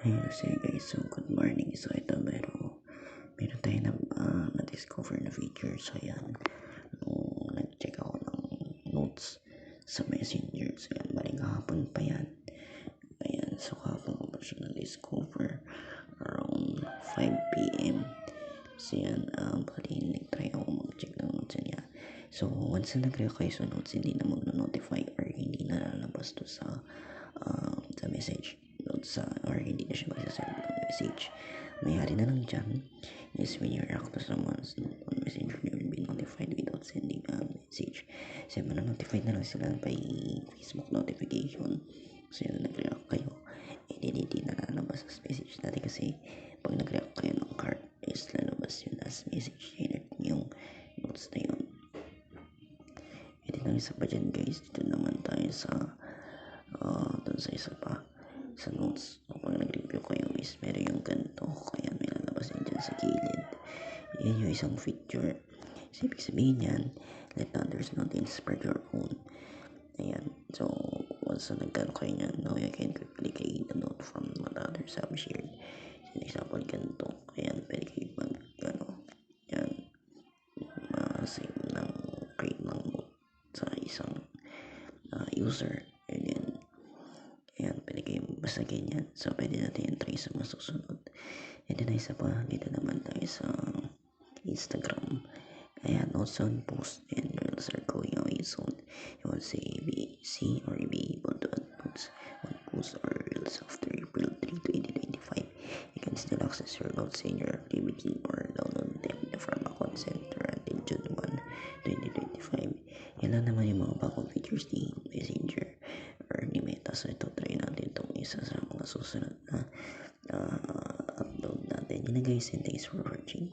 Ayun kasi guys, so good morning. So ito meron tayo na-discover na feature. So ayan, nung nag-check ako ng notes sa messenger. So ayan, maling kahapon pa yan. Ayan, so kahapon ko pa siya na-discover around 5 p.m. So yan, bali nag-try ako mag-check ng notes niya. So once na nag-react kayo sa notes, hindi na mag-notify or hindi na lalabas to sa message notes or hindi na siya magsasend ng message. Nangyari na lang dyan is when you react to someone's note on messenger, you will be notified without sending a message. So notified na lang sila by Facebook notification. So yun, nag-react kayo, hindi na lalabas as message. Dati kasi pag nag-react kayo ng card is lalabas yun as message, yung notes na yun. Hindi lang isa pa dyan guys, dito naman tayo sa dun sa isa pa sa notes. Kapag nag-review kayo is meron yung ganito, kaya may lalabas din dyan sa gilid. Yan yung isang feature. So ibig sabihin yan, let others not spread your own. Ayan, so once na nagkano kayo nyan, now you can quickly create a note from what others have shared. So example, ganito, ayan, pwede kayo yan, save ng create ng note sa isang user. Ayan, pwede kayong basta ganyan. So, pwede natin yung try sa mga susunod. And then, isa pa, dito naman tayo sa Instagram. Ayan, also on post and reels are going away soon. You will see or be able to post on post or reels after April 3, 2025. You can still access your notes in your activity or download them from a call center until June 1, 2025. Yan lang naman yung mga bagong features ni Messenger or ni Meta. So ito, try natin itong isa sa mga susunod na upload natin. Yun na guys, and thanks for watching.